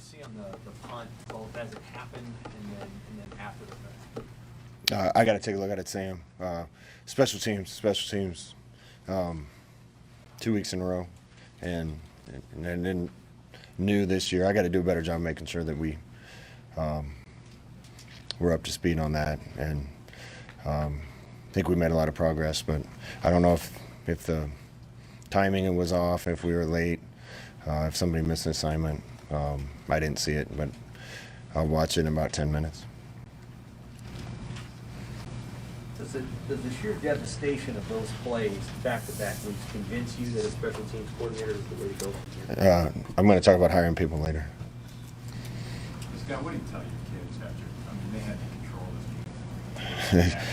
see on the punt, both as it happened and then after the fact? I got to take a look at it, Sam. Special teams, 2 weeks in a row, and then new this year. I got to do a better job making sure that we're up to speed on that, and I think we made a lot of progress. But I don't know if the timing was off, if we were late, if somebody missed an assignment. I didn't see it, but I'll watch it in about 10 minutes. Does the sheer devastation of those plays back-to-back weeks convince you that a special teams coordinator is the way to go? I'm going to talk about hiring people later. Scott, what do you tell your kids after? I mean, they had to control this game.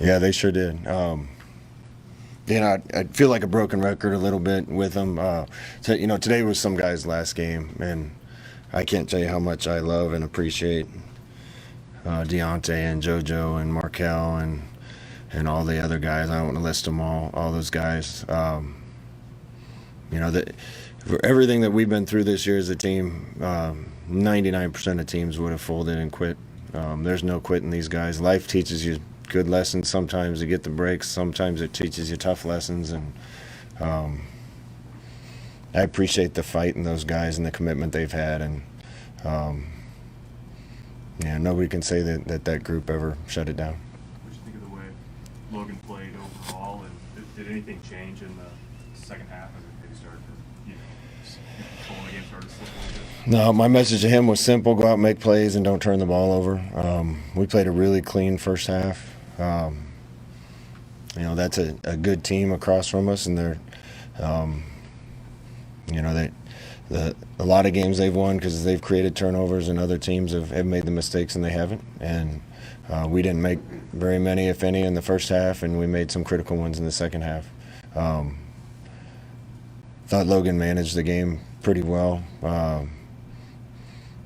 Yeah, they sure did. I feel like a broken record a little bit with them. Today was some guy's last game, and I can't tell you how much I love and appreciate Deontay and JoJo and Markel and all the other guys. I don't want to list them all those guys. For everything that we've been through this year as a team, 99% of teams would have folded and quit. There's no quitting these guys. Life teaches you good lessons. Sometimes you get the breaks. Sometimes it teaches you tough lessons. And I appreciate the fight in those guys and the commitment they've had. And nobody can say that group ever shut it down. What did you think of the way Logan played overall, and did anything change in the second half as it maybe started to, control the game started to slip a little bit? No, my message to him was simple: go out and make plays and don't turn the ball over. We played a really clean first half. That's a good team across from us, and they're, a lot of games they've won because they've created turnovers, and other teams have made the mistakes and they haven't. And we didn't make very many, if any, in the first half, and we made some critical ones in the second half. Thought Logan managed the game pretty well.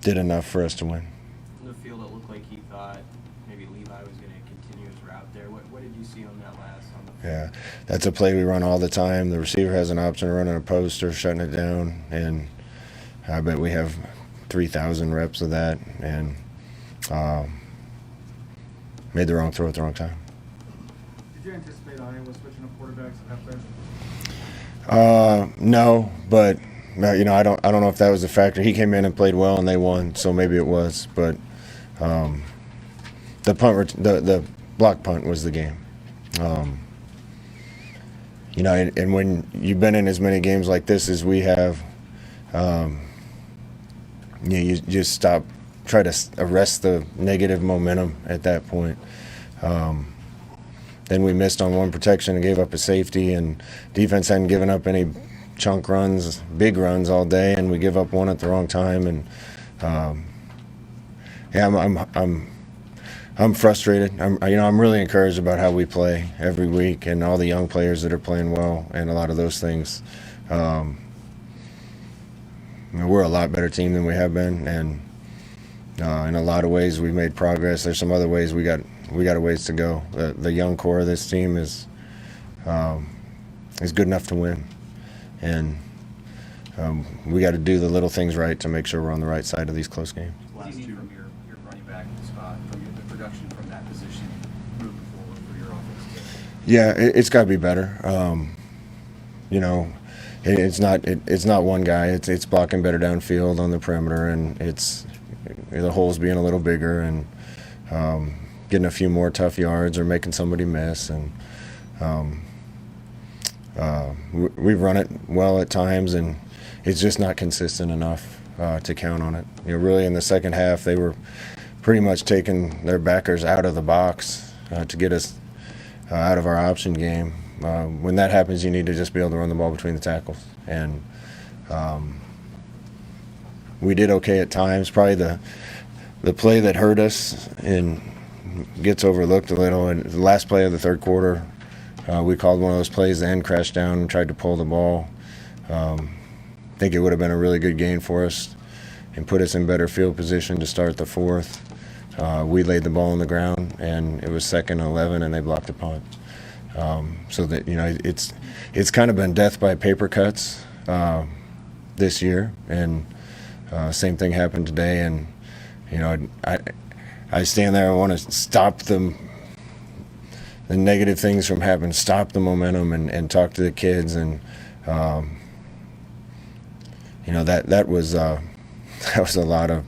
Did enough for us to win. In the field, it looked like he thought maybe Levi was going to continue his route there. What did you see on that last? Yeah, that's a play we run all the time. The receiver has an option of running a post or shutting it down, and I bet we have 3,000 reps of that, and made the wrong throw at the wrong time. Did you anticipate Iowa switching up quarterbacks at halftime? No, but I don't know if that was a factor. He came in and played well, and they won, so maybe it was. But the block punt was the game. And when you've been in as many games like this as we have, you just try to arrest the negative momentum at that point. Then we missed on one protection and gave up a safety, and defense hadn't given up any chunk runs, big runs all day, and we give up one at the wrong time. And I'm frustrated. I'm really encouraged about how we play every week, and all the young players that are playing well, and a lot of those things. We're a lot better team than we have been, and in a lot of ways we made progress. There's some other ways we got a ways to go. The young core of this team is good enough to win, and we got to do the little things right to make sure we're on the right side of these close games. What do you need from your running back spot, from the production from that position moving forward for your offense? Yeah, it's got to be better. It's not one guy. It's blocking better downfield on the perimeter, and it's the holes being a little bigger, and getting a few more tough yards or making somebody miss. And we've run it well at times, and it's just not consistent enough to count on it. Really in the second half, they were pretty much taking their backers out of the box to get us out of our option game. When that happens, you need to just be able to run the ball between the tackles. And we did okay at times. Probably the play that hurt us and gets overlooked a little, and the last play of the third quarter, we called one of those plays, the end crashed down and tried to pull the ball. I think it would have been a really good gain for us and put us in better field position to start the fourth. We laid the ball on the ground, and it was 2nd and 11, and they blocked a punt. So that it's kind of been death by paper cuts this year, and Same thing happened today, and you know, I stand there. I want to stop the negative things from happening, stop the momentum, and talk to the kids. And you know, that was that was a lot of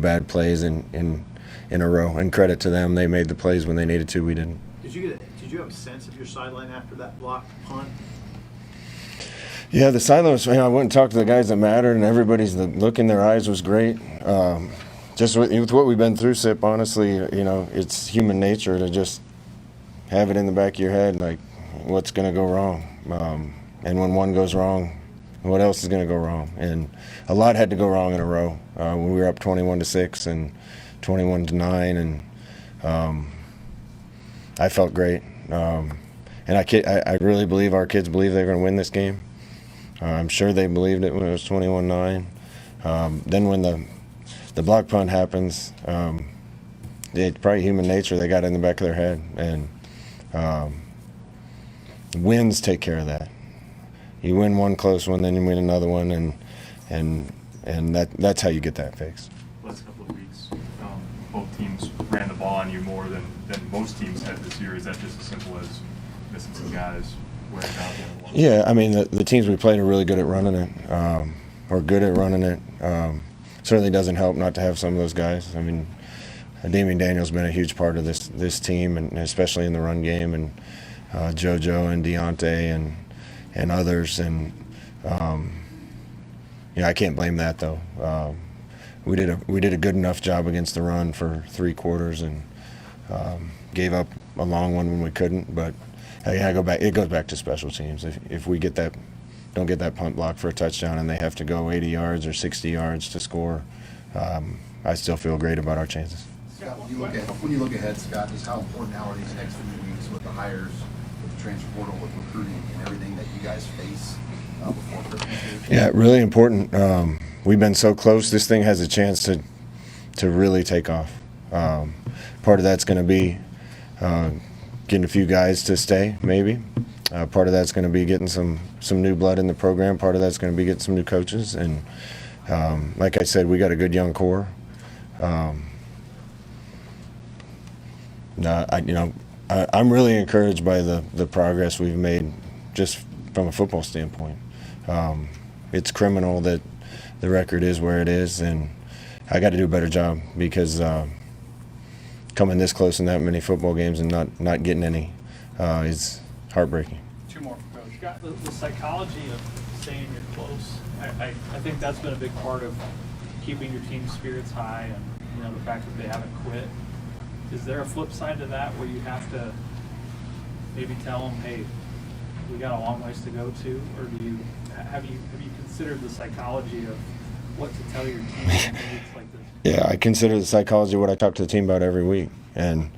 bad plays in a row. And credit to them, they made the plays when they needed to. We didn't. Did you have a sense of your sideline after that blocked punt? Yeah, the sideline was. You know, I went and talked to the guys that mattered, and everybody's look in their eyes was great. Just with what we've been through, Sip. Honestly, you know, it's human nature to just have it in the back of your head, like what's going to go wrong, and when one goes wrong, what else is going to go wrong? And a lot had to go wrong in a row when we were up 21-6 and 21-9, and I felt great. And I really believe our kids believe they're going to win this game. I'm sure they believed it when it was 21-9. Then when the block punt happens, it's probably human nature. They got it in the back of their head, and wins take care of that. You win one close one, then you win another one, and that's how you get that fixed. Last couple of weeks, both teams ran the ball on you more than most teams had this year. Is that just as simple as missing some guys wearing out the other one? Yeah, I mean, the teams we played are really good at running it, or good at running it. Certainly doesn't help not to have some of those guys. I mean, Damian Daniel's been a huge part of this team, and especially in the run game, and JoJo and Deontay and others, and yeah, I can't blame that though. We did a good enough job against the run for 3 quarters, and gave up a long one when we couldn't. But I go back. It goes back to special teams. If we don't get that punt block for a touchdown, and they have to go 80 yards or 60 yards to score, I still feel great about our chances. Scott, when you look ahead, Scott, just how important now are these next few weeks with the hires, with the transfer portal, with recruiting, and everything that you guys face before Christmas? Yeah, really important. We've been so close. This thing has a chance to really take off. Part of that's going to be getting a few guys to stay, maybe. Part of that's going to be getting some new blood in the program. Part of that's going to be getting some new coaches. And like I said, we got a good young core. I'm really encouraged by the progress we've made just from a football standpoint. It's criminal that the record is where it is, and I got to do a better job, because coming this close in that many football games and not getting any is heartbreaking. 2 more for Coach. Scott, the psychology of staying you're close, I think that's been a big part of keeping your team's spirits high, and you know, the fact that they haven't quit. Is there a flip side to that where you have to maybe tell them, hey, we got a long ways to go to, or have you considered the psychology of what to tell your team in weeks like this? Yeah, I consider the psychology what I talk to the team about every week, and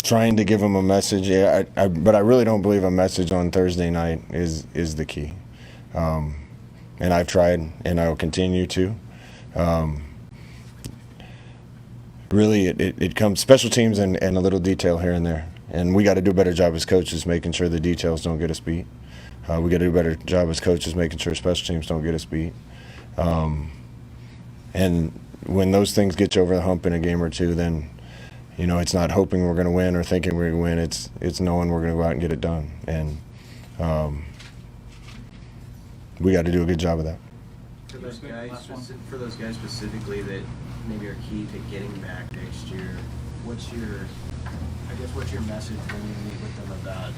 trying to give them a message. Yeah, but I really don't believe a message on Thursday night is the key, and I've tried, and I will continue to. Really, it comes special teams and a little detail here and there. And we got to do a better job as coaches making sure the details don't get us beat. We got to do a better job as coaches making sure special teams don't get us beat. And when those things get you over the hump in a game or two, then, you know, it's not hoping we're going to win or thinking we're going to win. It's knowing we're going to go out and get it done. And we got to do a good job of that. For those guys specifically that maybe are key to getting back next year, what's your message when you meet with them about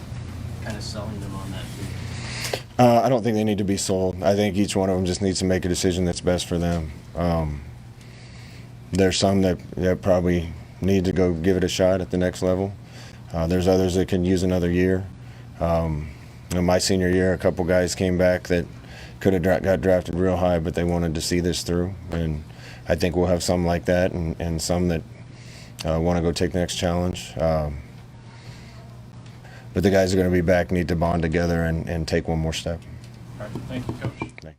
kind of selling them on that team? I don't think they need to be sold. I think each one of them just needs to make a decision that's best for them. There's some that probably need to go give it a shot at the next level. There's others that can use another year. In my senior year, a couple guys came back that could have got drafted real high, but they wanted to see this through. And I think we'll have some like that, and some that want to go take the next challenge. But the guys are going to be back, need to bond together and take one more step. All right, thank you, Coach. Thanks.